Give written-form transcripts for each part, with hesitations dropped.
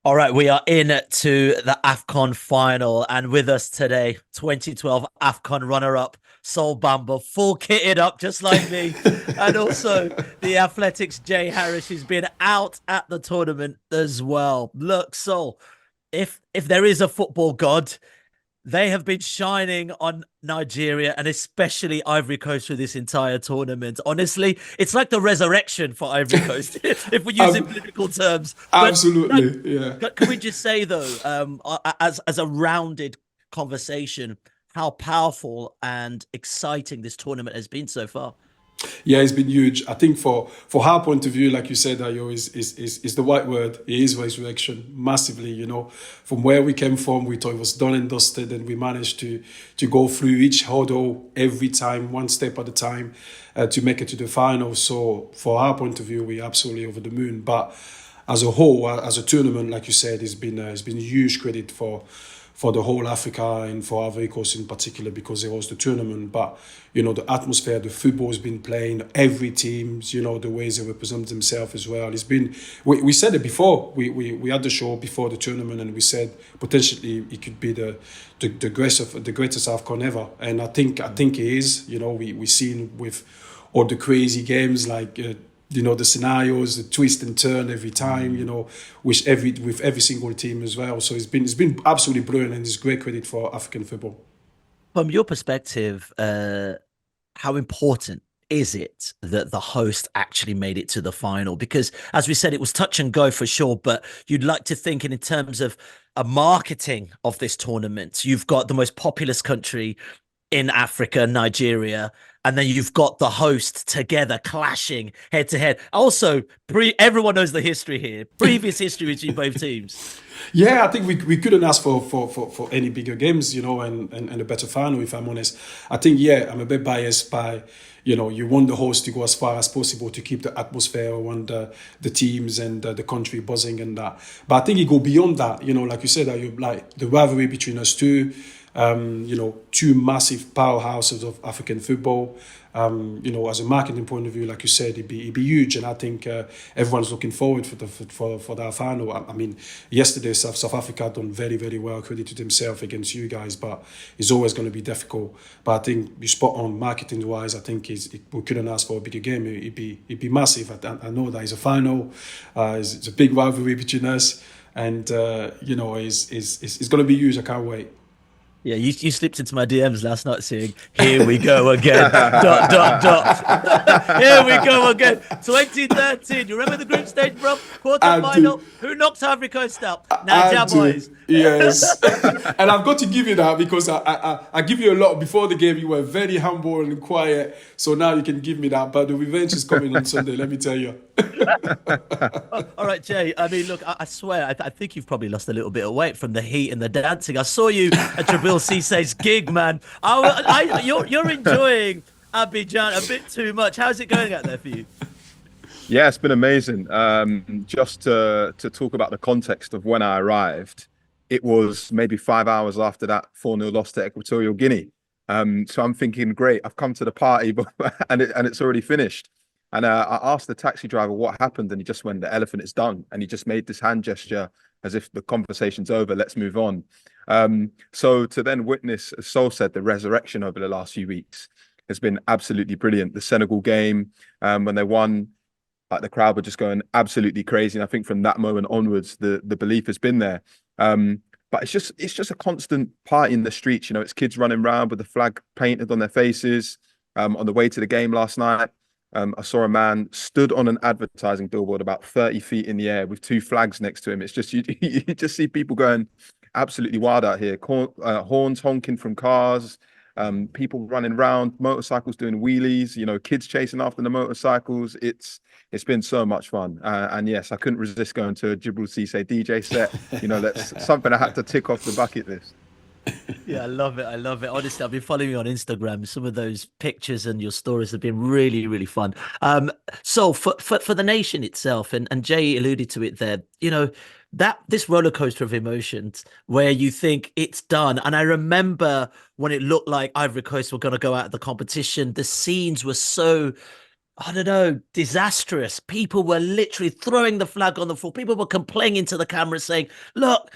All right, we are in to the AFCON final, and with us today, 2012 AFCON runner-up, Sol Bamba, full kitted up just like me, and also the Athletics Jay Harris, who's been out at the tournament as well. Look, Sol, if there is a football god, they have been shining on Nigeria and especially Ivory Coast through this entire tournament. Honestly, it's like the resurrection for Ivory Coast, if we use it in biblical terms. But Absolutely, yeah. can we just say, though, as a rounded conversation, how powerful and exciting this tournament has been so far? Yeah, it's been huge. I think for our point of view, like you said, Ayo, is the right word. It is resurrection, massively. From where we came from, we thought it was done and dusted, and we managed to go through each hurdle every time, one step at a time, to make it to the final. So, for our point of view, we're absolutely over the moon. But as a whole, as a tournament, like you said, it's been huge credit for the whole Africa and for Ivory Coast in particular because it was the tournament. But, the atmosphere, the football's been playing, every team, the ways they represent themselves as well. It's been, we said it before, we had the show before the tournament and we said potentially it could be the greatest AFCON ever. And I think it is, we seen with all the crazy games like, the scenarios, the twist and turn every time, with every single team as well. So it's been absolutely brilliant, and it's great credit for African football. From your perspective, how important is it that the host actually made it to the final? Because, as we said, it was touch and go for sure, but you'd like to think in terms of a marketing of this tournament. You've got the most populous country in Africa, Nigeria, and then you've got the host together clashing head to head. Also, everyone knows the history here, previous history between both teams. Yeah, I think we couldn't ask for any bigger games, and a better final, if I'm honest. I think, yeah, I'm a bit biased by, you want the host to go as far as possible to keep the atmosphere around the teams and the country buzzing and that. But I think it go beyond that, like you said, you like the rivalry between us two. Two massive powerhouses of African football. As a marketing point of view, like you said, it'd be huge, and I think everyone's looking forward for that final. I mean, yesterday South Africa done very, very well, credit to themselves against you guys, but it's always going to be difficult. But I think you spot on marketing wise. I think we couldn't ask for a bigger game. It'd be massive. I know that it's a final. It's a big rivalry between us, and it's going to be huge. I can't wait. Yeah, you slipped into my DMs last night saying, "Here we go again." dot, dot, dot. Here we go again. 2013. You remember the group stage, bro? Quarter-final. Who knocked Ivory Coast out? Niger boys. Yes. And I've got to give you that because I give you a lot. Before the game, you were very humble and quiet. So now you can give me that. But the revenge is coming on Sunday, let me tell you. All right, Jay. I mean, look, I swear, I think you've probably lost a little bit of weight from the heat and the dancing. I saw you at Jabril Cisse's gig, man. You're enjoying Abidjan a bit too much. How's it going out there for you? Yeah, it's been amazing. Just to talk about the context of when I arrived, it was maybe 5 hours after that 4-0 loss to Equatorial Guinea. So I'm thinking, great, I've come to the party, but and it's already finished. And I asked the taxi driver what happened, and he just went, "The elephant is done." And he just made this hand gesture as if the conversation's over, let's move on. So to then witness, as Sol said, the resurrection over the last few weeks has been absolutely brilliant. The Senegal game, when they won, like the crowd were just going absolutely crazy. And I think from that moment onwards, the belief has been there. But it's just a constant party in the streets. It's kids running around with the flag painted on their faces. On the way to the game last night, I saw a man stood on an advertising billboard about 30 feet in the air with two flags next to him. It's just, you just see people going absolutely wild out here. Horns honking from cars, people running around, motorcycles doing wheelies, kids chasing after the motorcycles. It's been so much fun. And yes, I couldn't resist going to a Jabril Cisse DJ set. That's something I had to tick off the bucket list. Yeah, I love it. I love it. Honestly, I've been following you on Instagram. Some of those pictures and your stories have been really, really fun. So for the nation itself, and Jay alluded to it there, that this roller coaster of emotions where you think it's done. And I remember when it looked like Ivory Coast were going to go out of the competition, the scenes were so I don't know, disastrous. People were literally throwing the flag on the floor. People were complaining to the camera saying, look,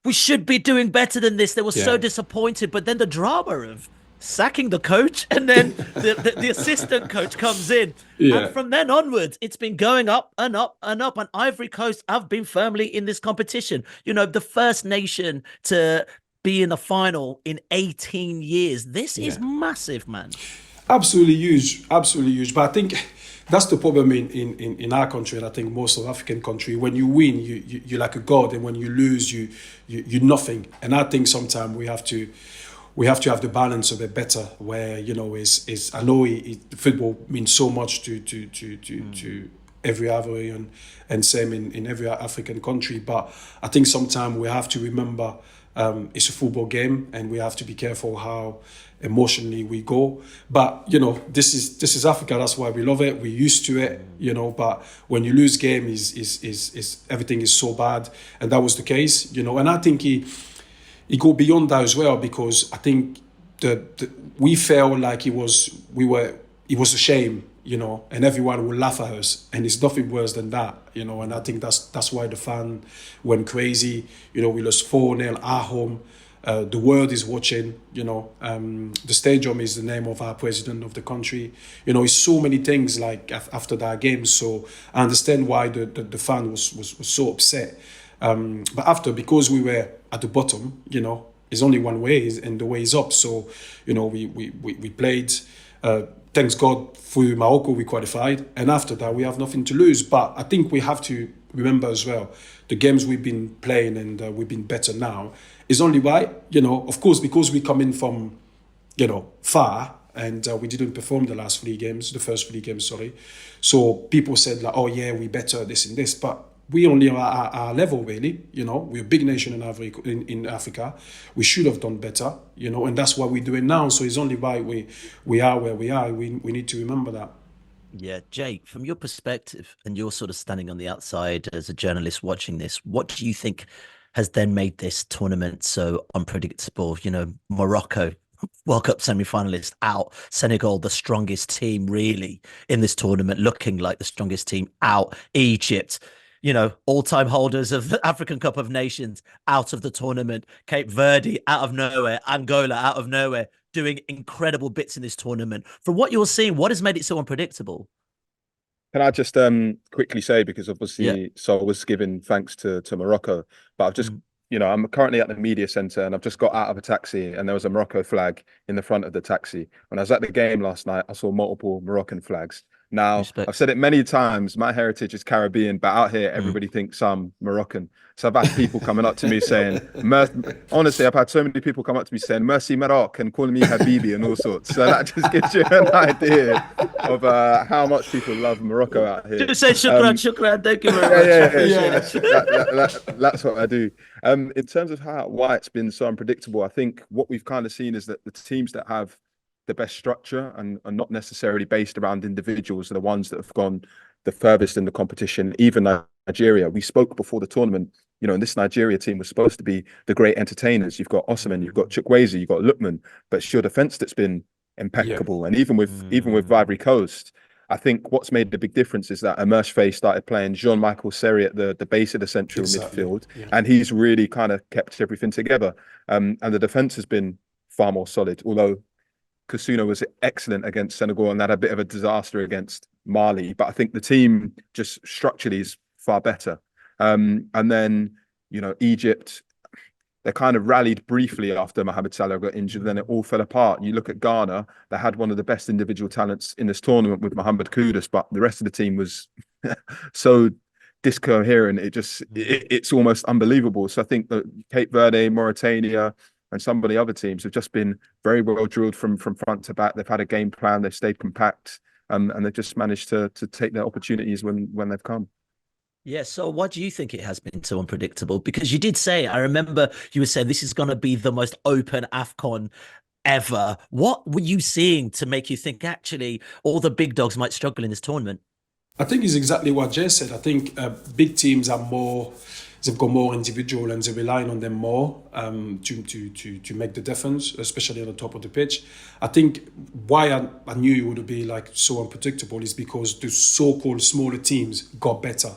we should be doing better than this. They were so Yeah. disappointed. But then the drama of sacking the coach and then the assistant coach comes in. And Yeah. from then onwards, it's been going up and up and up. And Ivory Coast have been firmly in this competition. You know, the first nation to be in the final in 18 years. This is Yeah. massive, man. Absolutely huge, absolutely huge. But I think that's the problem in our country, and I think most of African country. When you win, you're like a god, and when you lose, you're nothing. And I think sometimes we have to have the balance a bit better, where is I know football means so much to every Ivorian and same in every African country, but I think sometimes we have to remember it's a football game, and we have to be careful how emotionally we go. But this is Africa. That's why we love it. We're used to it. But when you lose game, is everything is so bad, and that was the case. And I think he go beyond that as well, because I think we felt like it was a shame, and everyone will laugh at us, and it's nothing worse than that, and I think that's why the fan went crazy. We lost 4-0 at home. The world is watching, the stadium is the name of our president of the country. It's so many things like after that game. So I understand why the fan was so upset. But because we were at the bottom, it's only one way, and the way is up. So, we played, thanks God, through Morocco, we qualified. And after that, we have nothing to lose. But I think we have to remember as well, the games we've been playing, and we've been better now, is only right, of course, because we come in from, far, and we didn't perform the first 3 games, sorry. So people said like, oh yeah, we better this and this, but we only are at our level, really. We're a big nation in Africa. We should have done better, and that's what we're doing now. So it's only why we are where we are. We need to remember that. Yeah, Jake, from your perspective, and you're sort of standing on the outside as a journalist watching this, what do you think has then made this tournament so unpredictable? Morocco, World Cup semi-finalist out. Senegal, the strongest team really in this tournament, looking like the strongest team out. Egypt, all-time holders of the African Cup of Nations out of the tournament. Cape Verde out of nowhere. Angola out of nowhere, doing incredible bits in this tournament. From what you're seeing, what has made it so unpredictable? Can I just quickly say, because obviously Sol was giving thanks to Morocco, but I've just, I'm currently at the media centre, and I've just got out of a taxi, and there was a Morocco flag in the front of the taxi. When I was at the game last night, I saw multiple Moroccan flags. Now, Respect. I've said it many times, my heritage is Caribbean, but out here, everybody thinks I'm Moroccan. So I've had people coming up to me saying, honestly, I've had so many people come up to me saying, Merci Maroc, and calling me Habibi and all sorts. So that just gives you an idea of how much people love Morocco out here. Just say shukran, thank you very much. That's what I do. In terms of why it's been so unpredictable, I think what we've kind of seen is that the teams that have the best structure and are not necessarily based around individuals are the ones that have gone the furthest in the competition. Even Nigeria, we spoke before the tournament, and this Nigeria team was supposed to be the great entertainers. You've got Osimhen, you've got Chukwueze, you've got Lookman, but it's your defense that's been impeccable. And even with Ivory Coast, I think what's made the big difference is that Emerse Fae started playing Jean-Michael Seri at the base of the central midfield, and he's really kind of kept everything together. And the defense has been far more solid, although Kasuna was excellent against Senegal and had a bit of a disaster against Mali. But I think the team just structurally is far better. And then, Egypt, they kind of rallied briefly after Mohamed Salah got injured, then it all fell apart. You look at Ghana, they had one of the best individual talents in this tournament with Mohamed Kudus, but the rest of the team was so discoherent. It's almost unbelievable. So I think that Cape Verde, Mauritania, and some of the other teams have just been very well drilled from front to back. They've had a game plan, they've stayed compact, and they've just managed to take their opportunities when they've come. Yeah, so what do you think it has been so unpredictable? Because you did say, I remember you were saying this is going to be the most open AFCON ever. What were you seeing to make you think actually all the big dogs might struggle in this tournament? I think it's exactly what Jay said. I think big teams are more, they've got more individual and they're relying on them more to make the difference, especially on the top of the pitch. I think why I knew it would be like so unpredictable is because the so-called smaller teams got better.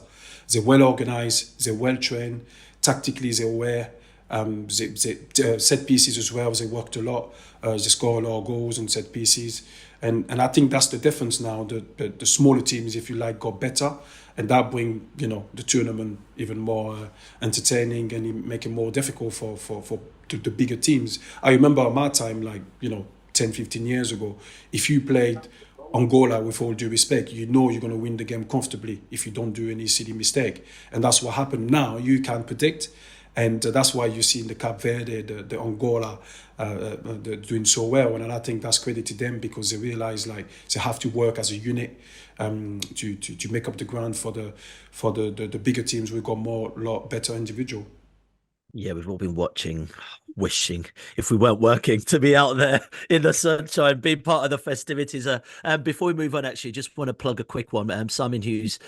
They're well organized, they're well trained, tactically they're aware. They set pieces as well. They worked a lot. They score a lot of goals on set pieces, and I think that's the difference now. The smaller teams, if you like, got better, and that bring the tournament even more entertaining and make it more difficult for the bigger teams. I remember my time, 10, 15 years ago, if you played Angola, with all due respect, you're going to win the game comfortably if you don't do any silly mistake, and that's what happened now. You can't predict. And that's why you see in the Cape Verde, the Angola, they're doing so well. And I think that's credit to them because they realize they have to work as a unit to make up the ground for the bigger teams. We've got lot better individual. Yeah, we've all been wishing if we weren't working to be out there in the sunshine, being part of the festivities. Before we move on, actually, just want to plug a quick one. Simon Hughes,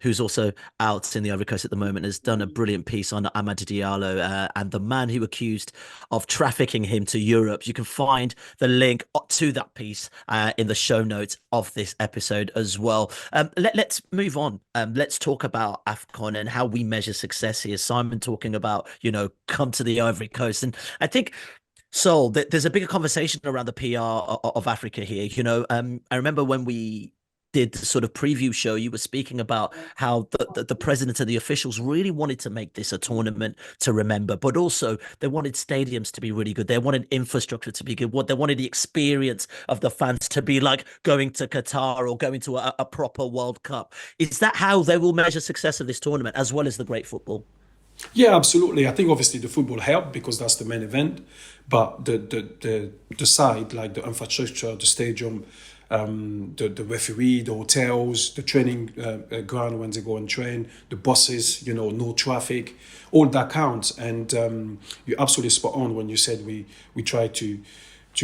who's also out in the Ivory Coast at the moment, has done a brilliant piece on Amad Diallo and the man who accused of trafficking him to Europe. You can find the link to that piece in the show notes of this episode as well. Let's move on. Let's talk about AFCON and how we measure success here. Simon talking about, come to the Ivory Coast. And I think, Sol, there's a bigger conversation around the PR of Africa here. I remember when we did the sort of preview show, you were speaking about how the president and the officials really wanted to make this a tournament to remember, but also they wanted stadiums to be really good. They wanted infrastructure to be good. They wanted the experience of the fans to be like going to Qatar or going to a proper World Cup. Is that how they will measure success of this tournament, as well as the great football? Yeah, absolutely. I think obviously the football helped because that's the main event, but the side, like the infrastructure, the stadium, the referee, the hotels, the training ground when they go and train, the buses, no traffic, all that counts. And you're absolutely spot on when you said we try to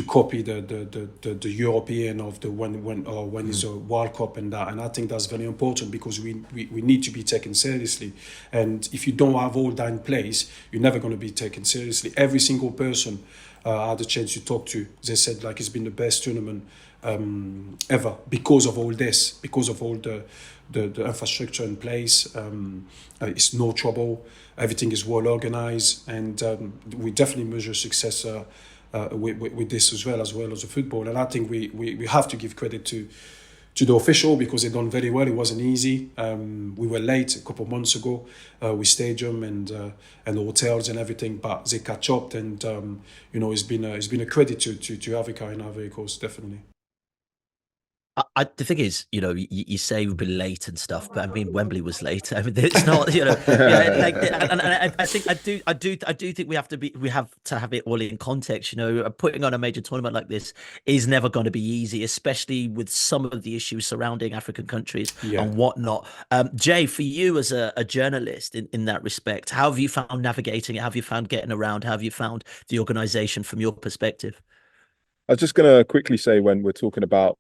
copy the European of the when is a World Cup and that, and I think that's very important because we need to be taken seriously, and if you don't have all that in place, you're never going to be taken seriously. Every single person I had a chance to talk to, they said it's been the best tournament ever because of all this, because of all the infrastructure in place. It's no trouble, everything is well organized, and we definitely measure success with this as well as the football. And I think we have to give credit to the official because they've done very well. It wasn't easy. We were late a couple of months ago with stadium and the hotels and everything, but they catch up, and it's been a credit to Africa and Ivory Coast, definitely. The thing is, you say we've been late and stuff, but I mean, Wembley was late. I mean, it's not, and I think I do think we have to have it all in context. Putting on a major tournament like this is never going to be easy, especially with some of the issues surrounding African countries and whatnot. Jay, for you as a journalist in that respect, how have you found navigating it? How have you found getting around? How have you found the organization from your perspective? I was just going to quickly say, when we're talking about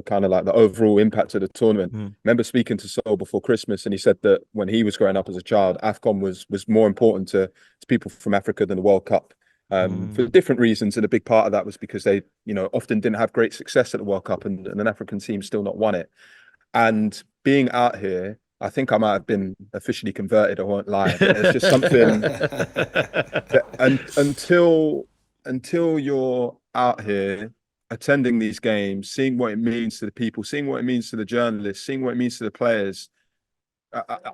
kind of like the overall impact of the tournament. Remember speaking to Sol before Christmas, and he said that when he was growing up as a child, AFCON was more important to people from Africa than the World Cup for different reasons. And a big part of that was because they, often didn't have great success at the World Cup, and an African team still not won it. And being out here, I think I might have been officially converted. I won't lie. It's just something that, until you're out here attending these games, seeing what it means to the people, seeing what it means to the journalists, seeing what it means to the players,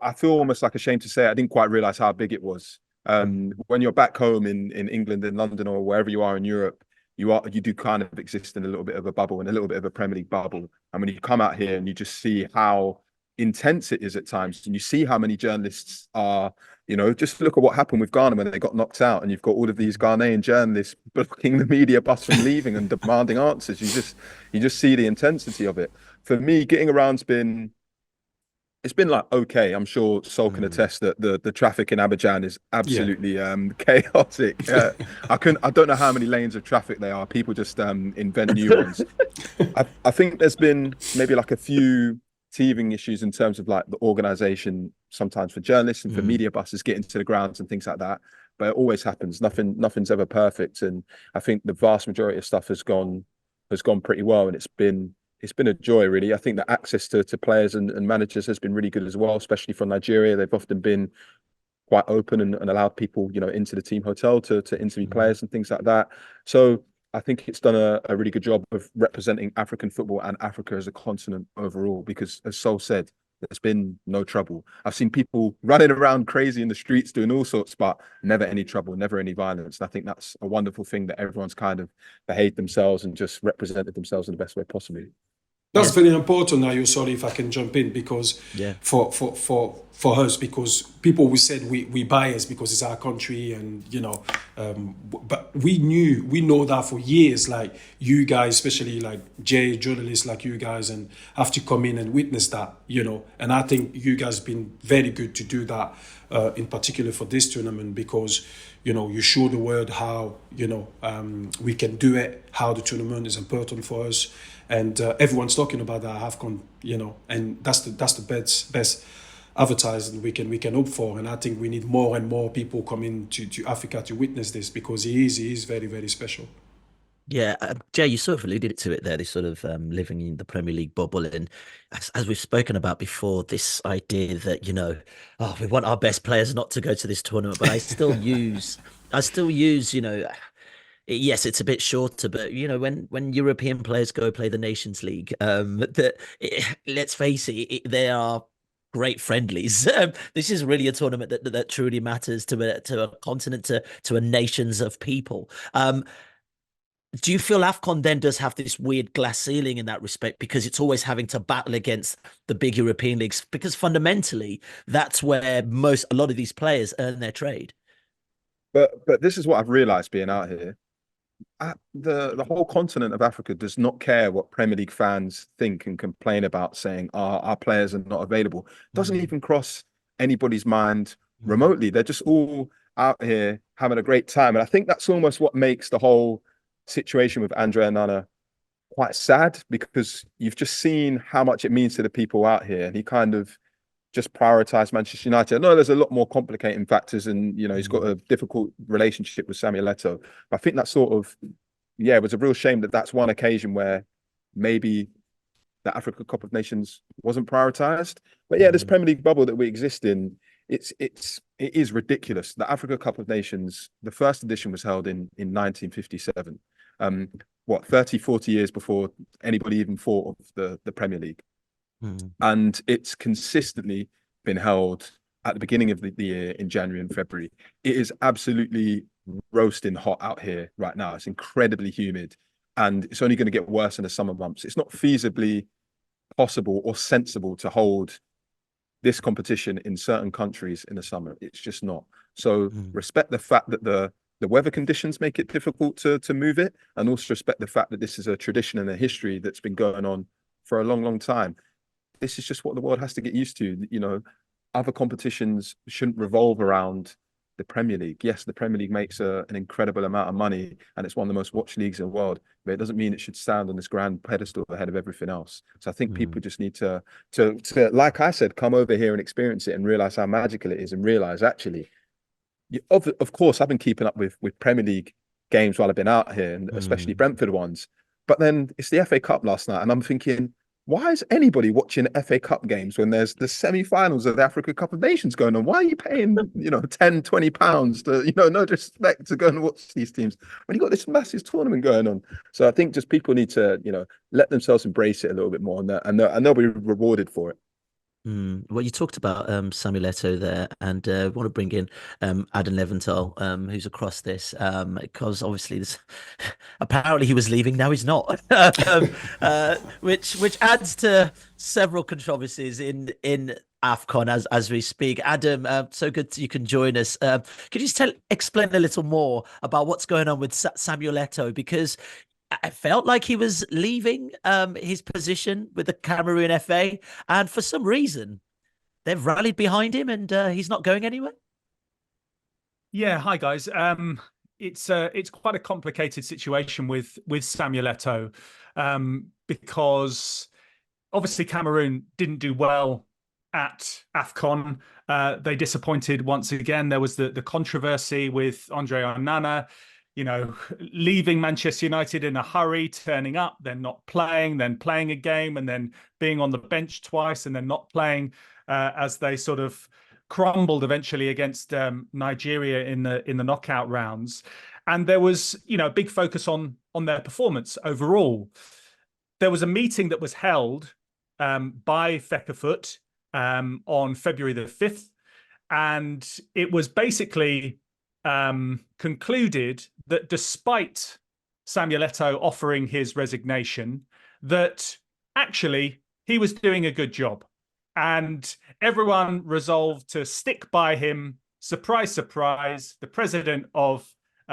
I feel almost like ashamed to say I didn't quite realize how big it was. When you're back home in England, in London, or wherever you are in Europe, you do kind of exist in a little bit of a bubble, and a little bit of a Premier League bubble. And when you come out here and you just see how intense it is at times, and you see how many journalists are, just look at what happened with Ghana when they got knocked out, and you've got all of these Ghanaian journalists blocking the media bus from leaving and demanding answers. You just see the intensity of it. For me, getting around's been like okay. I'm sure Sol can attest that the traffic in Abidjan is absolutely chaotic. I don't know how many lanes of traffic there are. People just invent new ones. I think there's been maybe like a few teething issues in terms of like the organization, sometimes for journalists and for media buses getting to the grounds and things like that. But it always happens. Nothing's ever perfect. And I think the vast majority of stuff has gone pretty well. And it's been a joy, really. I think the access to players and managers has been really good as well, especially from Nigeria. They've often been quite open and allowed people, into the team hotel to interview players and things like that. So I think it's done a really good job of representing African football and Africa as a continent overall, because as Sol said, there's been no trouble. I've seen people running around crazy in the streets doing all sorts, but never any trouble, never any violence. And I think that's a wonderful thing, that everyone's kind of behaved themselves and just represented themselves in the best way possible. That's very important, Ayo. Sorry if I can jump in, because for us, because people always said we bias because it's our country, and but we know that for years, like you guys, especially like journalists like you guys, and have to come in and witness that, and I think you guys have been very good to do that, in particular for this tournament, because you show the world how we can do it, how the tournament is important for us. And everyone's talking about that AFCON, and that's the best advertising we can hope for. And I think we need more and more people coming to Africa to witness this, because he is very, very special. Yeah, Jay, you sort of alluded to it there, this sort of living in the Premier League bubble. And as we've spoken about before, this idea that, we want our best players not to go to this tournament, but I still use, yes, it's a bit shorter, but when European players go play the Nations League, let's face it, they are great friendlies. This is really a tournament that truly matters to a continent, to a nations of people. Do you feel AFCON then does have this weird glass ceiling in that respect, because it's always having to battle against the big European leagues? Because fundamentally, that's where a lot of these players earn their trade. But this is what I've realized being out here. The whole continent of Africa does not care what Premier League fans think and complain about, saying our players are not available. It doesn't even cross anybody's mind remotely. They're just all out here having a great time. And I think that's almost what makes the whole situation with Andre Onana quite sad, because you've just seen how much it means to the people out here. And he kind of just prioritized Manchester United. I know there's a lot more complicating factors, and he's got a difficult relationship with Samuel Eto'o. But I think that sort of, it was a real shame that that's one occasion where maybe the Africa Cup of Nations wasn't prioritized. But this Premier League bubble that we exist in, it is ridiculous. The Africa Cup of Nations, the first edition was held in 1957. 30, 40 years before anybody even thought of the Premier League. And it's consistently been held at the beginning of the year in January and February. It is absolutely roasting hot out here right now. It's incredibly humid, and it's only going to get worse in the summer months. It's not feasibly possible or sensible to hold this competition in certain countries in the summer. It's just not. So respect the fact that the weather conditions make it difficult to move it, and also respect the fact that this is a tradition and a history that's been going on for a long, long time. This is just what the world has to get used to. Other competitions shouldn't revolve around the Premier League. Yes, the Premier League makes an incredible amount of money, and it's one of the most watched leagues in the world, but it doesn't mean it should stand on this grand pedestal ahead of everything else. So I think people just need to, like I said, come over here and experience it and realize how magical it is, and realize actually, of course, I've been keeping up with Premier League games while I've been out here, and especially Brentford ones. But then it's the FA Cup last night, and I'm thinking, why is anybody watching FA Cup games when there's the semi-finals of the Africa Cup of Nations going on? Why are you paying, 10, 20 pounds to, no disrespect, to go and watch these teams when you've got this massive tournament going on? So I think just people need to, let themselves embrace it a little bit more, and they'll be rewarded for it. Well, you talked about Samuel Eto'o there, and I want to bring in Adam Leventhal, who's across this, because obviously apparently he was leaving, now he's not, which adds to several controversies in AFCON as we speak. Adam, so good you can join us. Could you just explain a little more about what's going on with Samuel Eto'o, because I felt like he was leaving his position with the Cameroon FA, and for some reason they've rallied behind him, and he's not going anywhere. Yeah, hi guys. It's quite a complicated situation with Samuel Eto'o, because obviously Cameroon didn't do well at AFCON. They disappointed once again. There was the controversy with Andre Onana, leaving Manchester United in a hurry, turning up, then not playing, then playing a game, and then being on the bench twice, and then not playing, as they sort of crumbled eventually against Nigeria in the knockout rounds. And there was, a big focus on their performance overall. There was a meeting that was held by Fecafoot on February the 5th, and it was basically concluded that despite Samuel Eto'o offering his resignation, that actually he was doing a good job. And everyone resolved to stick by him. Surprise, surprise, the president of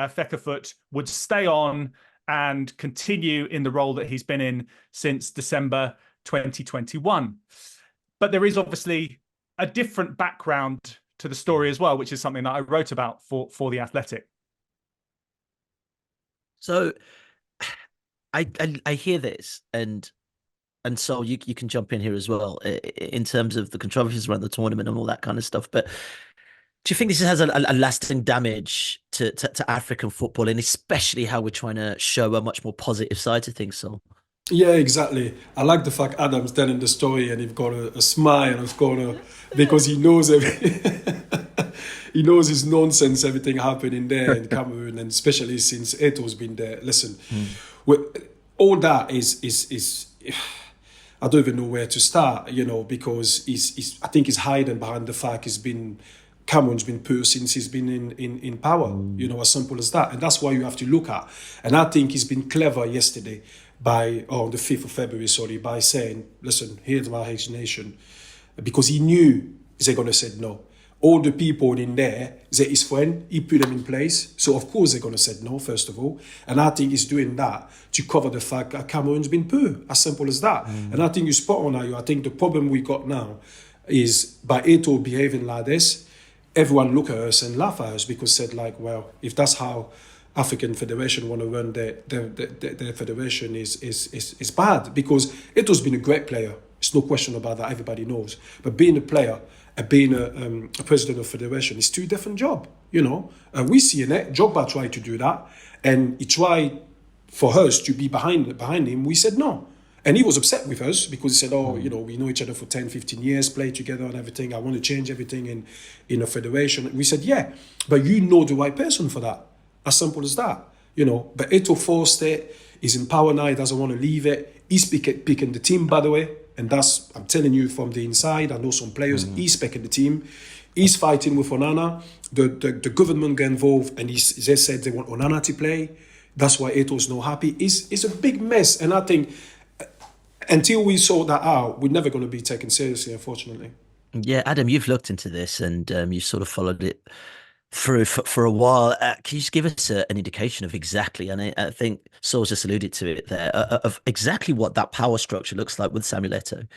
Fecafoot would stay on and continue in the role that he's been in since December 2021. But there is obviously a different background to the story as well, which is something that I wrote about for The Athletic. So I hear this, and so you can jump in here as well in terms of the controversies around the tournament and all that kind of stuff. But do you think this has a lasting damage to African football, and especially how we're trying to show a much more positive side to things? So Yeah, exactly. I like the fact Adam's telling the story and he's got a smile in his corner because he knows he knows his nonsense, everything happening there in Cameroon, and especially since Eto'o's been there. Listen, all that is I don't even know where to start, because I think he's hiding behind the fact Cameroon's been poor since he's been in power, as simple as that. And that's why you have to look at. And I think he's been clever yesterday on the 5th of February, by saying, listen, here's my explanation. Because he knew they're going to say no. All the people in there, they're his friend, he put them in place. So of course they're going to say no, first of all. And I think he's doing that to cover the fact that Cameroon's been poor, as simple as that. And I think you're spot on, Ayo. I think the problem we got now is by Eto'o behaving like this, everyone look at us and laugh at us because said like, well, if that's how African Federation want to run their federation is bad, because Eto'o's been a great player. There's no question about that. Everybody knows. But being a player and being a president of federation is two different jobs. We see in it. Jogba tried to do that, and he tried for us to be behind him. We said no. And he was upset with us because he said, we know each other for 10, 15 years, play together and everything. I want to change everything in a federation. We said, yeah, but you know the right person for that. As simple as that. But Eto'o forced it. He's in power now. He doesn't want to leave it. He's picking the team, by the way. And that's, I'm telling you from the inside, I know some players, he's picking the team. He's fighting with Onana. The government got involved and they said they want Onana to play. That's why Eto'o's not happy. It's a big mess. And I think until we sort that out, we're never going to be taken seriously, unfortunately. yeah, Adam, you've looked into this and you sort of followed it through for a while. Can you just give us an indication of exactly, and I think Saul's just alluded to it there, of exactly what that power structure looks like with Samuel Eto'o?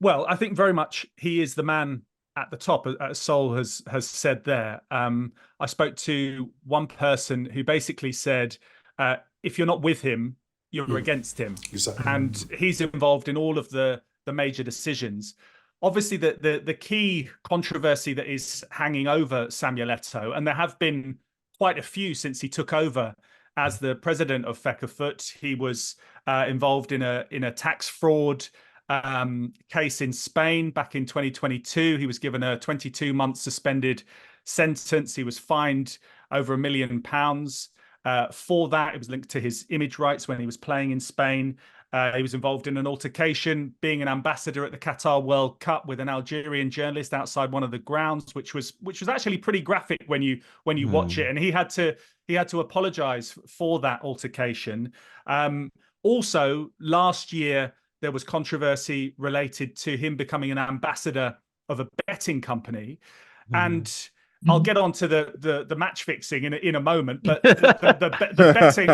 Well, I think very much he is the man at the top, as Saul has said there. I spoke to one person who basically said, if you're not with him, you're against him. Exactly. And he's involved in all of the major decisions. Obviously, the key controversy that is hanging over Samuel Eto'o, and there have been quite a few since he took over as the president of Fecafoot. He was involved in a tax fraud case in Spain back in 2022. He was given a 22-month suspended sentence. He was fined over £1 million for that. It was linked to his image rights when he was playing in Spain. He was involved in an altercation, being an ambassador at the Qatar World Cup with an Algerian journalist outside one of the grounds, which was actually pretty graphic when you watch it. And he had to apologize for that altercation. Also, last year there was controversy related to him becoming an ambassador of a betting company, and I'll get on to the match fixing in a moment, but the betting,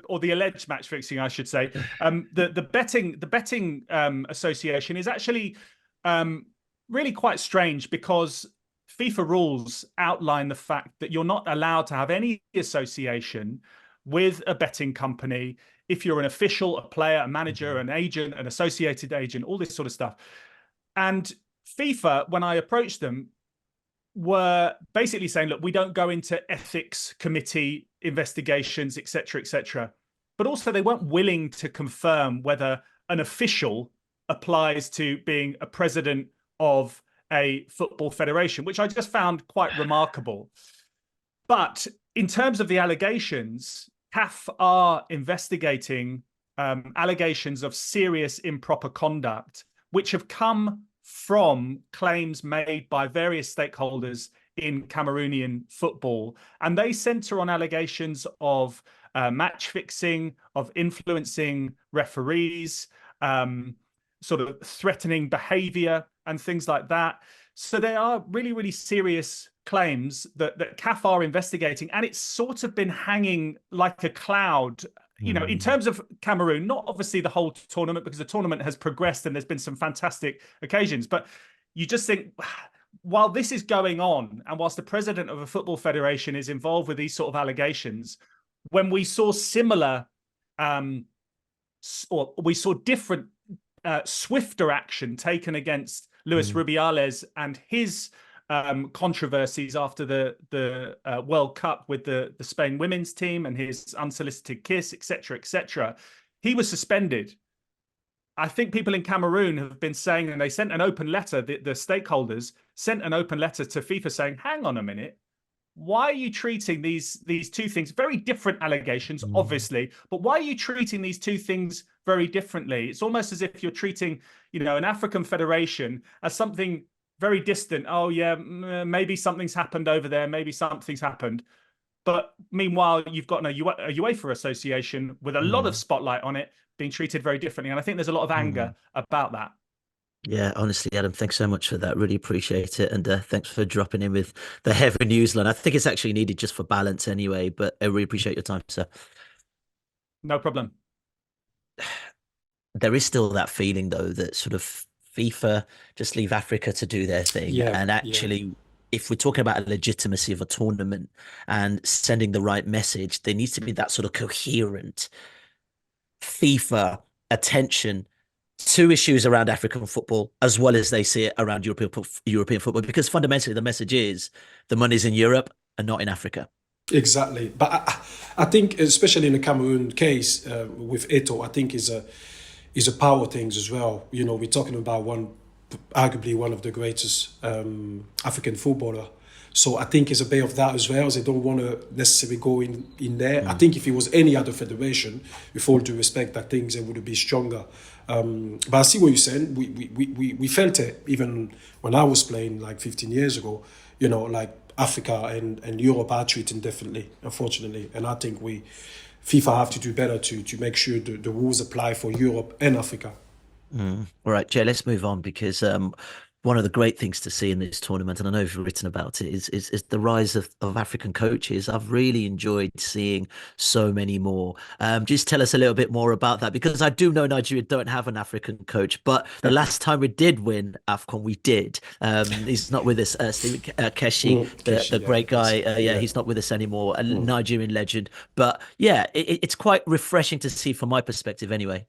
or the alleged match fixing, I should say, the betting association is actually really quite strange, because FIFA rules outline the fact that you're not allowed to have any association with a betting company, if you're an official, a player, a manager, an agent, an associated agent, all this sort of stuff. And FIFA, when I approached them, were basically saying, look, we don't go into ethics committee investigations, etc., etc. But also they weren't willing to confirm whether an official applies to being a president of a football federation, which I just found quite remarkable. But in terms of the allegations, CAF are investigating allegations of serious improper conduct, which have come from claims made by various stakeholders in Cameroonian football. And they center on allegations of match fixing, of influencing referees, sort of threatening behavior and things like that. So they are really, really serious claims that CAF are investigating. And it's sort of been hanging like a cloud, you know, in terms of Cameroon, not obviously the whole tournament, because the tournament has progressed and there's been some fantastic occasions. But you just think, while this is going on, and whilst the president of a football federation is involved with these sort of allegations, when we saw similar, or we saw different, swifter action taken against Luis Rubiales and his controversies after the World Cup with the Spain women's team and his unsolicited kiss, etc., etc. He was suspended. I think people in Cameroon have been saying, and they sent an open letter, the stakeholders sent an open letter to FIFA saying, hang on a minute, why are you treating these two things, very different allegations, obviously, but why are you treating these two things very differently? It's almost as if you're treating, you know, an African federation as something very distant. Oh yeah, maybe something's happened over there, maybe something's happened. But meanwhile, you've got a UEFA association with a lot of spotlight on it being treated very differently. And I think there's a lot of anger about that. Yeah, honestly, Adam, thanks so much for that. Really appreciate it. And thanks for dropping in with the heavy newsline. I think it's actually needed just for balance anyway, but I really appreciate your time, sir. No problem. There is still that feeling, though, that sort of FIFA just leave Africa to do their thing. Yeah, and actually, if we're talking about a legitimacy of a tournament and sending the right message, there needs to be that sort of coherent FIFA attention to issues around African football, as well as they see it around European football, because fundamentally the message is the money's in Europe and not in Africa. Exactly. But I think, especially in the Cameroon case with Eto'o, I think is a power things as well. You know, we're talking about arguably one of the greatest African footballer. So I think it's a bit of that as well, as they don't want to necessarily go in there. I think if it was any other federation, with all due respect, I think they would be stronger. But I see what you're saying. We felt it even when I was playing like 15 years ago. You know, like Africa and Europe are treating differently, unfortunately. And I think FIFA have to do better to make sure the rules apply for Europe and Africa. All right, Jay, let's move on, because one of the great things to see in this tournament, and I know you've written about it, is the rise of African coaches. I've really enjoyed seeing so many more. Just tell us a little bit more about that, because I do know Nigeria don't have an African coach, but the last time we did win AFCON, we did. He's not with us, Steve Keshi, the great guy. He's not with us anymore, a Nigerian legend. But yeah, it's quite refreshing to see from my perspective anyway.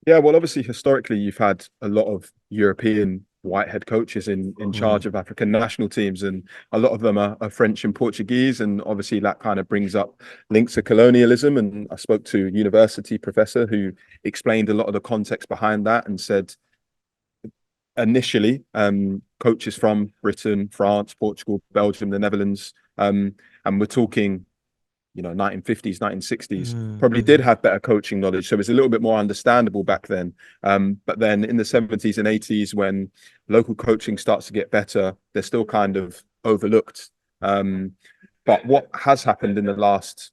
Yeah, well, obviously, historically, you've had a lot of European white head coaches in charge of African national teams, and a lot of them are French and Portuguese, and obviously that kind of brings up links to colonialism. And I spoke to a university professor who explained a lot of the context behind that and said initially coaches from Britain, France, Portugal, Belgium, the Netherlands, and we're talking 1950s, 1960s, probably did have better coaching knowledge. So it was a little bit more understandable back then. But then in the 70s and 80s, when local coaching starts to get better, they're still kind of overlooked. But what has happened in the last,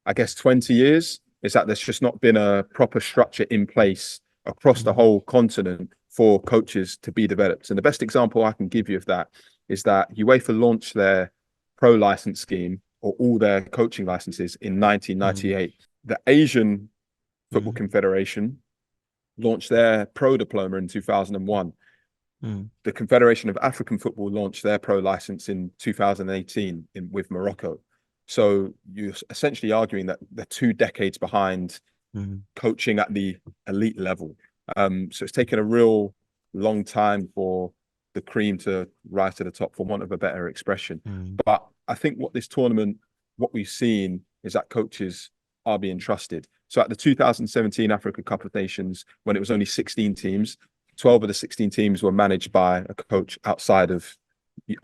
I guess, 20 years is that there's just not been a proper structure in place across the whole continent for coaches to be developed. And the best example I can give you of that is that UEFA launched their pro license scheme, or all their coaching licenses, in 1998. The Asian Football Confederation launched their pro diploma in 2001. The Confederation of African Football launched their pro license in 2018 with Morocco. So you're essentially arguing that they're 2 decades behind coaching at the elite level. So it's taken a real long time for the cream to rise to the top, for want of a better expression. But I think what we've seen is that coaches are being trusted. So at the 2017 Africa Cup of Nations, when it was only 16 teams, 12 of the 16 teams were managed by a coach outside of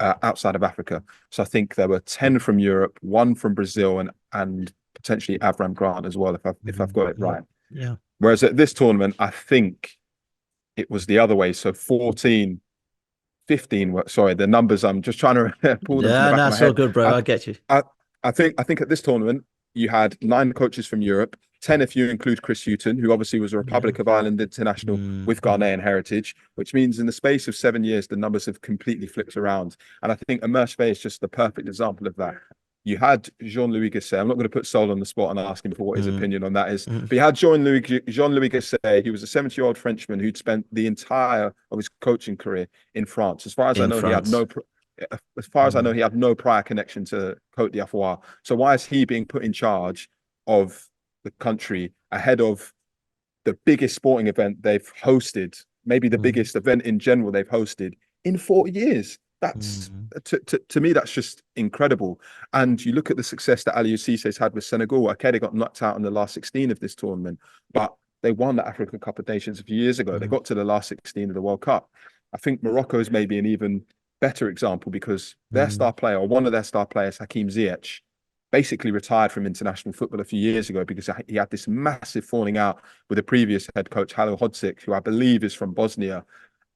Africa. So I think there were 10 from Europe, 1 from Brazil, and potentially Avram Grant as well, if I've got it right. Yeah. Whereas at this tournament, I think it was the other way. So 15 sorry, the numbers, I'm just trying to pull them from the back of my that's head. all good, bro. I get you. I think at this tournament, you had 9 coaches from Europe, 10 if you include Chris Hughton, who obviously was a Republic of Ireland international with Ghanaian heritage, which means in the space of 7 years, the numbers have completely flipped around. And I think Emerse Fae is just the perfect example of that. You had Jean-Louis Gasset. I'm not going to put Sol on the spot and ask him for what his opinion on that is. But you had Jean-Louis Gasset. He was a 70-year-old Frenchman who'd spent the entire of his coaching career in France. As far as I know, he had no prior connection to Côte d'Ivoire. So why is he being put in charge of the country ahead of the biggest sporting event they've hosted, maybe the biggest event in general they've hosted in 40 years? That's to me, that's just incredible. And you look at the success that Aliou Cissé had with Senegal. Okay, they got knocked out in the last 16 of this tournament, but they won the African Cup of Nations a few years ago. They got to the last 16 of the World Cup. I think Morocco is maybe an even better example because their star player, or one of their star players, Hakim Ziyech, basically retired from international football a few years ago because he had this massive falling out with the previous head coach, Halil Hodzic, who I believe is from Bosnia.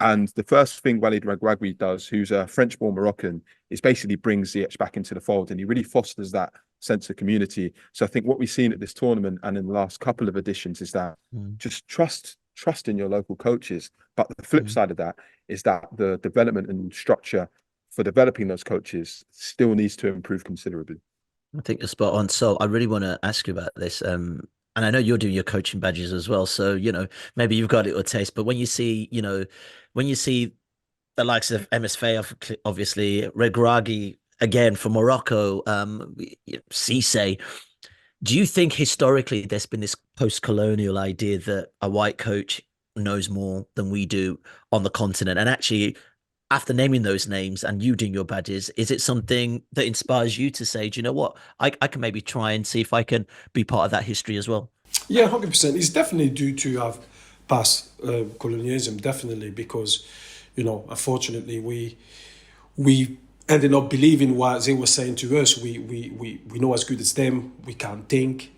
And the first thing Walid Regragui does, who's a French-born Moroccan, is basically brings Ziyech back into the fold, and he really fosters that sense of community. So I think what we've seen at this tournament and in the last couple of editions is that just trust in your local coaches. But the flip side of that is that the development and structure for developing those coaches still needs to improve considerably. I think you're spot on. So I really want to ask you about this. And I know you're doing your coaching badges as well. So, maybe you've got a little taste, but when you see the likes of Emerse Fae, obviously, Regragui, again, from Morocco, Cissé, do you think historically there's been this post-colonial idea that a white coach knows more than we do on the continent? And actually, after naming those names and you doing your badges, is it something that inspires you to say, do you know what, I can maybe try and see if I can be part of that history as well? Yeah, 100%. It's definitely due to have past colonialism, definitely, because, unfortunately, we ended up believing what they were saying to us. We know as good as them. We can't think,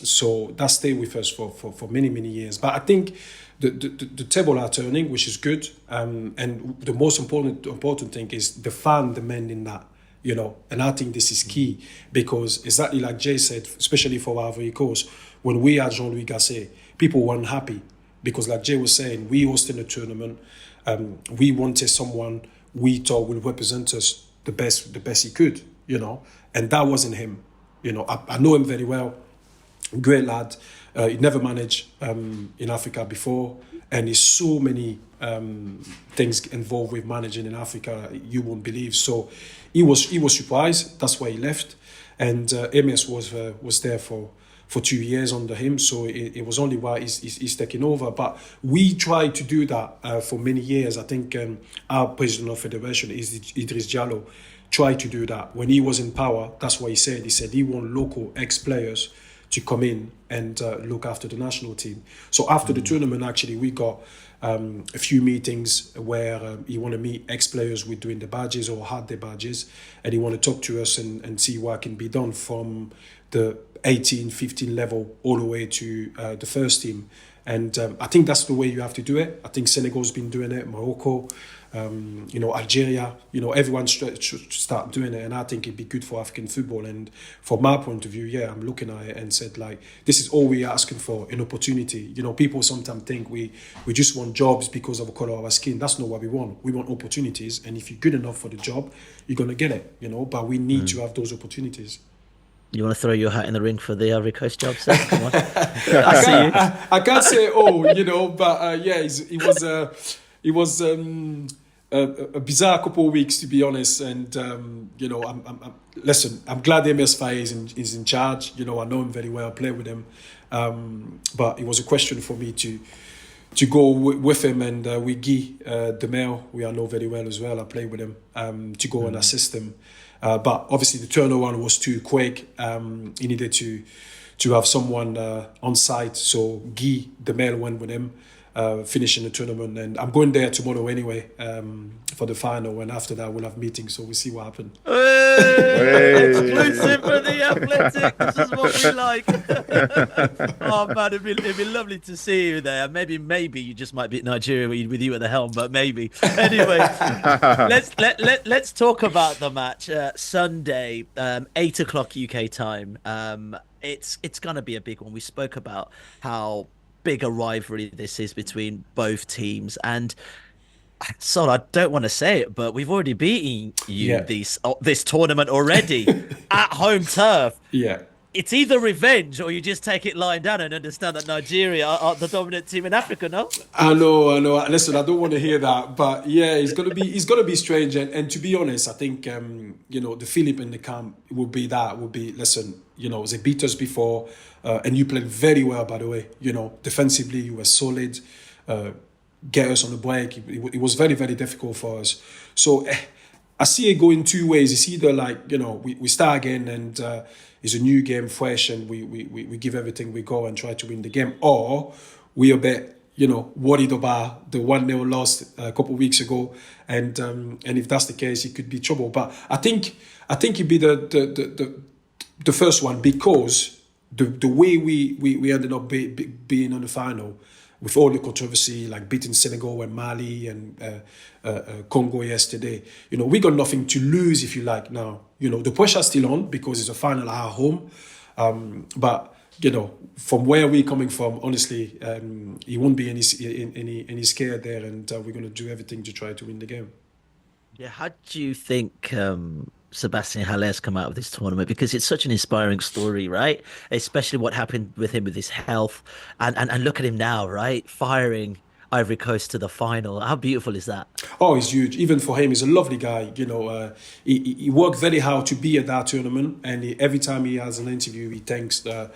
so that stayed with us for many, many years. But I think the table are turning, which is good. And the most important thing is the fan demanding that, and I think this is key because exactly like Jay said, especially for Ivory Coast, when we had Jean-Louis Gasset, people weren't happy because like Jay was saying, we hosted a tournament. We wanted someone we thought would represent us the best he could, and that wasn't him. I know him very well. Great lad. He never managed in Africa before, and there's so many things involved with managing in Africa you won't believe. So he was surprised. That's why he left, and Emerse was there for 2 years under him. So it was only why he's taking over. But we tried to do that for many years. I think our president of federation is Idriss Diallo. Tried to do that when he was in power. That's what he said. He said he want local ex-players to come in and look after the national team. So after the tournament, actually, we got a few meetings where he want to meet ex-players with doing the badges or had the badges, and he want to talk to us and see what can be done from the 18, 15 level all the way to the first team. And I think that's the way you have to do it. I think Senegal's been doing it, Morocco, Algeria, everyone should start doing it. And I think it'd be good for African football. And from my point of view, yeah, I'm looking at it and said, this is all we're asking for, an opportunity. People sometimes think we just want jobs because of the color of our skin. That's not what we want. We want opportunities. And if you're good enough for the job, you're going to get it, but we need to have those opportunities. You want to throw your hat in the ring for the Ivory Coast job, sir? Come on. I see you. I can't say, but yeah, he was a bizarre couple of weeks, to be honest. And you know, listen. I'm glad Emerse Fae is in charge. You know, I know him very well. I play with him, but it was a question for me to go with him and with Guy Demel, we I know very well as well. I play with him to go and assist him. But obviously the turnaround was too quick. He needed to have someone on site. So Guy Demel went with him, finishing the tournament. And I'm going there tomorrow anyway for the final. And after that, we'll have meetings. So we'll see what happens. Hey, exclusive for the Athletic. This is what we like. Oh man, it'd be lovely to see you there. Maybe you just might be at Nigeria with you at the helm, but maybe. Anyway, let's talk about the match. Sunday, 8 o'clock UK time. It's gonna be a big one. We spoke about how big a rivalry this is between both teams, and so I don't want to say it, but we've already beaten you this tournament already at home turf. Yeah. It's either revenge or you just take it lying down and understand that Nigeria are the dominant team in Africa, no? I know. Listen, I don't want to hear that, but yeah, it's gonna be strange. And to be honest, I think you know, the feeling in the camp will be listen, you know, they beat us before, and you played very well, by the way. You know, defensively you were solid. Get us on the break. It was very, very difficult for us. So I see it going two ways. It's either like, you know, we start again and it's a new game, fresh, and we give everything we go and try to win the game, or we are a bit, you know, worried about the 1-0 loss a couple of weeks ago, and if that's the case, it could be trouble. But I think it'd be the first one, because the way we ended up being on the final, with all the controversy, like beating Senegal and Mali and Congo yesterday, you know, we got nothing to lose, if you like, now. You know, the pressure's still on because it's a final at our home. But, you know, from where we're coming from, honestly, he won't be any scared there, and we're going to do everything to try to win the game. Yeah, how do you think Sebastian Haller's come out of this tournament? Because it's such an inspiring story, right? Especially what happened with him with his health, and look at him now, right? Firing Ivory Coast to the final. How beautiful is that? Oh, he's huge. Even for him, he's a lovely guy. You know, he worked very hard to be at that tournament, and every time he has an interview, he thanks the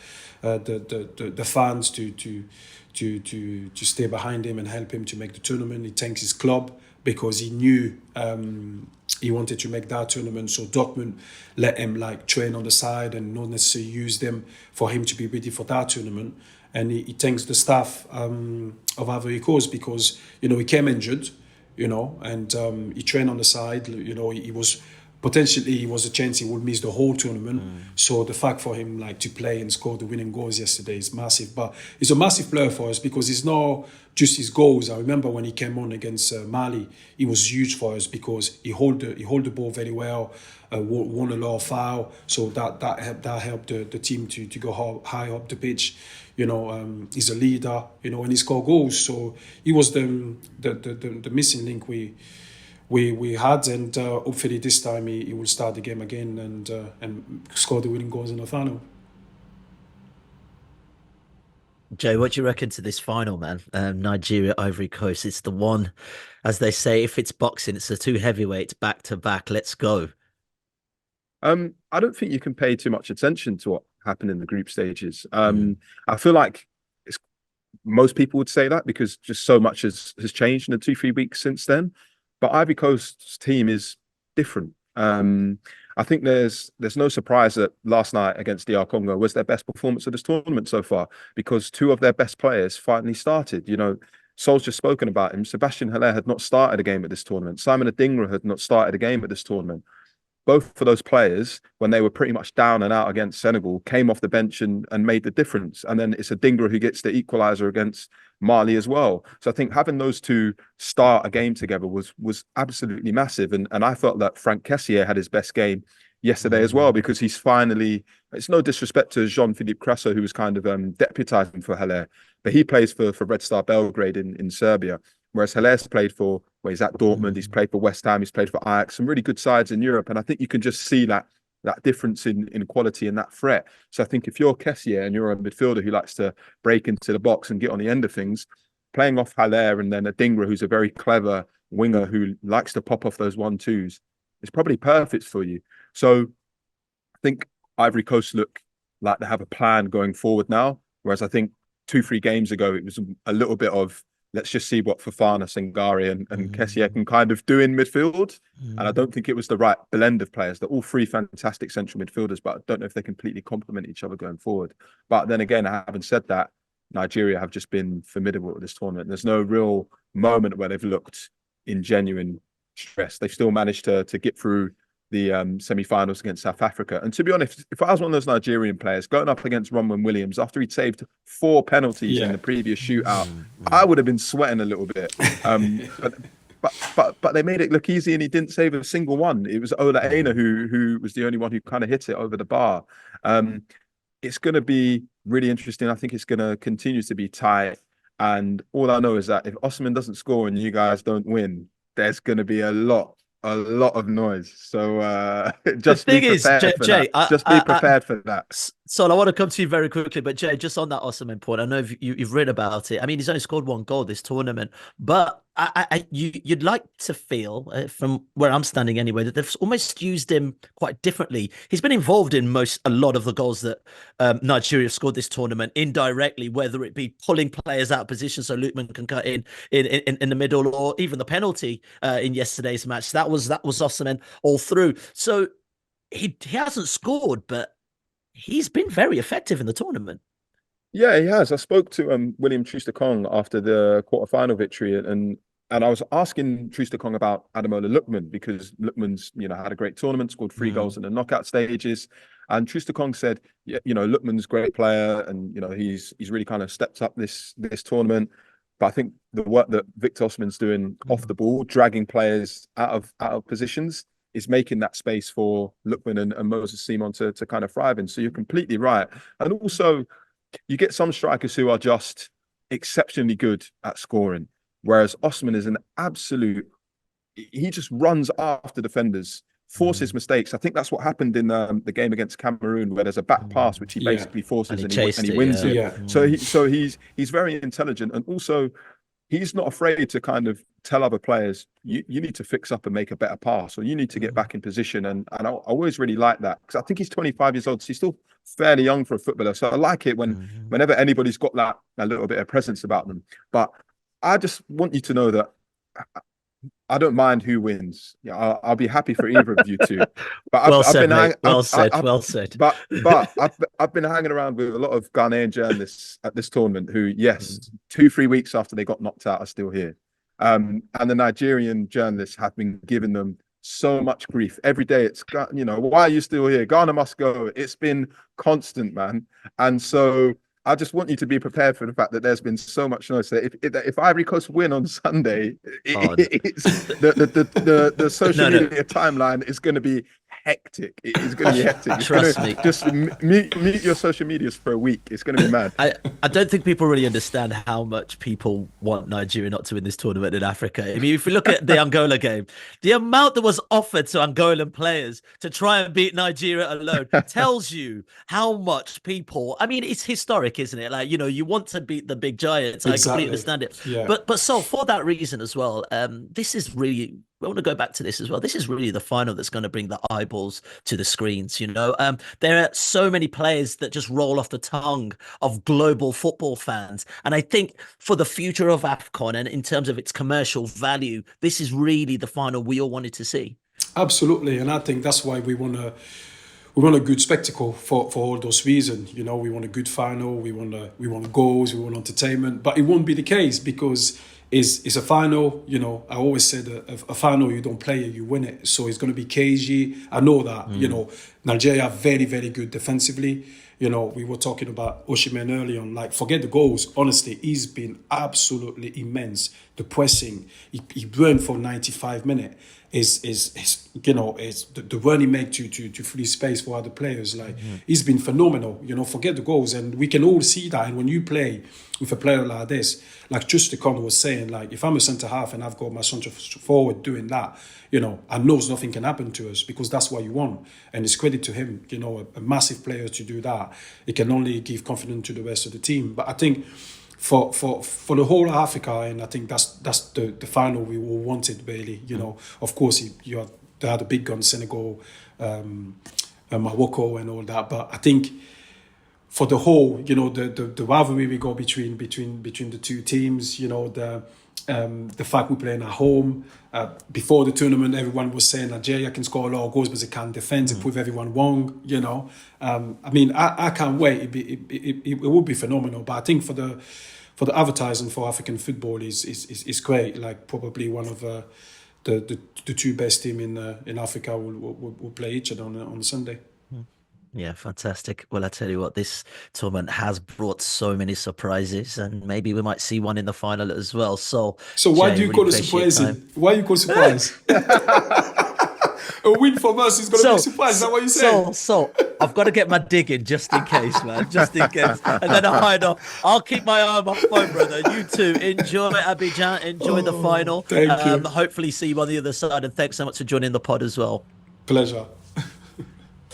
fans to stay behind him and help him to make the tournament. He thanks his club, because he knew he wanted to make that tournament. So Dortmund let him like train on the side and not necessarily use them for him to be ready for that tournament. And he thanks the staff of Ivory Coast, because, you know, he came injured, you know, and he trained on the side. You know, he was a chance he would miss the whole tournament. So the fact for him like to play and score the winning goals yesterday is massive. But he's a massive player for us, because it's not just his goals. I remember when he came on against Mali, he was huge for us because he hold the ball very well, won a lot of foul. So that helped the team to go high up the pitch. You know, he's a leader. You know, and he scored goals. So he was the missing link we had, and hopefully this time he will start the game again and score the winning goals in the final. Joe, what do you reckon to this final, man? Nigeria, Ivory Coast. It's the one, as they say, if it's boxing, it's the two heavyweights back to back. Let's go. I don't think you can pay too much attention to what happened in the group stages. I feel like most people would say that because just so much has changed in the 2-3 weeks since then. But Ivory Coast's team is different. I think there's no surprise that last night against DR Congo was their best performance of this tournament so far, because two of their best players finally started. You know, Sol's just spoken about him. Sebastian Haller had not started a game at this tournament. Simon Adingra had not started a game at this tournament. Both of those players, when they were pretty much down and out against Senegal, came off the bench and made the difference. And then it's Adingra who gets the equaliser against Mali as well. So I think having those two start a game together was absolutely massive. And I felt that Franck Kessié had his best game yesterday as well, because he's finally, it's no disrespect to Jean-Philippe Crasso, who was kind of deputising for Haller, but he plays for Red Star Belgrade in Serbia. Whereas Haller's played for, well, he's at Dortmund, he's played for West Ham, he's played for Ajax, some really good sides in Europe. And I think you can just see that difference in quality and that threat. So I think if you're Kessié and you're a midfielder who likes to break into the box and get on the end of things, playing off Haller and then Adingra, who's a very clever winger who likes to pop off those 1-2s, is probably perfect for you. So I think Ivory Coast look like they have a plan going forward now, whereas I think 2-3 games ago it was a little bit of, let's just see what Fofana, Sengari and Kessie can kind of do in midfield. And I don't think it was the right blend of players. They're all three fantastic central midfielders, but I don't know if they completely complement each other going forward. But then again, having said that, Nigeria have just been formidable at this tournament. There's no real moment where they've looked in genuine stress. They've still managed to get through the semi-finals against South Africa. And to be honest, if I was one of those Nigerian players going up against Ronwen Williams after he'd saved 4 penalties in the previous shootout, I would have been sweating a little bit. But they made it look easy, and he didn't save a single one. It was Ola Aina who was the only one who kind of hit it over the bar. It's going to be really interesting. I think it's going to continue to be tight. And all I know is that if Osman doesn't score and you guys don't win, there's going to be a lot of noise. So just be prepared for that. Just be prepared for that. So I want to come to you very quickly, but Jay, just on that Osman point, I know you've read about it. I mean, he's only scored 1 goal this tournament, but you'd like to feel, from where I'm standing anyway, that they've almost used him quite differently. He's been involved in a lot of the goals that Nigeria have scored this tournament indirectly, whether it be pulling players out of position so Lukman can cut in the middle, or even the penalty in yesterday's match. That was Osman all through. So he hasn't scored, but he's been very effective in the tournament. Yeah, he has. I spoke to William Troost-Ekong after the quarterfinal victory, and I was asking Troost-Ekong about Ademola Lookman, because Lookman's had a great tournament, scored 3 goals in the knockout stages, and Troost-Ekong said, Lookman's a great player, and he's really kind of stepped up this tournament. But I think the work that Victor Osman's doing off the ball, dragging players out of positions, is making that space for Lookman and Moses Simon to kind of thrive in. So you're completely right. And also, you get some strikers who are just exceptionally good at scoring, whereas Osman is an absolute, he just runs after defenders, forces mistakes. I think that's what happened in the game against Cameroon, where there's a back pass which he basically forces and he wins it. So he's very intelligent, and also he's not afraid to kind of tell other players, you need to fix up and make a better pass, or you need to get back in position. And I always really like that, because I think he's 25 years old, so he's still fairly young for a footballer. So I like it whenever anybody's got that a little bit of presence about them. But I just want you to know that I don't mind who wins. Yeah, I'll be happy for either of you two. But well said. But I've been hanging around with a lot of Ghanaian journalists at this tournament who, 2-3 weeks after they got knocked out, are still here. And the Nigerian journalists have been giving them so much grief every day. It's why are you still here? Ghana must go. It's been constant, man. And so I just want you to be prepared for the fact that there's been so much noise. That if Ivory Coast win on Sunday, the social media timeline is going to be hectic. It is going to be hectic. Trust me. Just mute your social medias for a week. It's going to be mad. I don't think people really understand how much people want Nigeria not to win this tournament in Africa. I mean, if you look at the Angola game, the amount that was offered to Angolan players to try and beat Nigeria alone tells you how much people, I mean, it's historic, isn't it? Like, you want to beat the big giants. Exactly. I completely understand it. Yeah. But so for that reason as well, this is really, I want to go back to this as well. This is really the final that's going to bring the eyeballs to the screens. There are so many players that just roll off the tongue of global football fans. And I think for the future of AFCON and in terms of its commercial value, this is really the final we all wanted to see. Absolutely. And I think that's why we want a good spectacle for all those reasons. We want a good final. We want goals. We want entertainment. But it won't be the case, because it's a final. I always said a final, you don't play it, you win it. So it's going to be cagey. I know that. Nigeria are very, very good defensively. We were talking about Osimhen early on. Like, forget the goals. Honestly, he's been absolutely immense. The pressing, he ran for 95 minutes. Is the run he made to free space for other players. Like, he's been phenomenal. Forget the goals, and we can all see that. And when you play with a player like this, like Troost-Ekong was saying, like, if I'm a centre half and I've got my centre forward doing that, I know nothing can happen to us, because that's what you want. And it's credit to him, a massive player to do that. It can only give confidence to the rest of the team. But I think for the whole of Africa, and I think that's the final we all wanted, really. You know, of course, they had the big guns, Senegal, Morocco, and all that. But I think for the whole, you know, the rivalry we got between the two teams, you know, the fact we're playing at home. Before the tournament, everyone was saying Nigeria can score a lot of goals, but they can't defend. It prove everyone wrong, you know. I mean, I can't wait. It would be phenomenal. But I think for the advertising for African football is great. Like, probably one of the two best team in Africa will play each other on Sunday. Yeah, fantastic. Well, I tell you what, this tournament has brought so many surprises, and maybe we might see one in the final as well. So why Jay, do you really call it appreciate surprising? Why you call it surprise? A win from us is going to be a surprise. Is that what you say? So I've got to get my dig in just in case, man. Just in case. And then I'll hide off. I'll keep my eye on my phone, brother. You too. Enjoy Abidjan. Enjoy the final. Thank you. Hopefully see you on the other side. And thanks so much for joining the pod as well. Pleasure.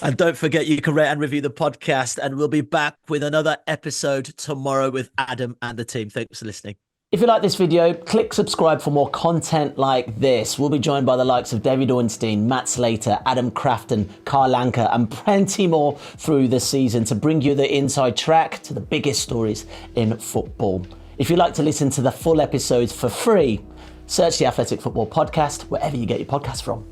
And don't forget, you can rate and review the podcast, and we'll be back with another episode tomorrow with Adam and the team. Thanks for listening. If you like this video, click subscribe for more content like this. We'll be joined by the likes of David Ornstein, Matt Slater, Adam Crafton, Carl Anker, and plenty more through the season to bring you the inside track to the biggest stories in football. If you'd like to listen to the full episodes for free, search the Athletic Football Podcast wherever you get your podcasts from.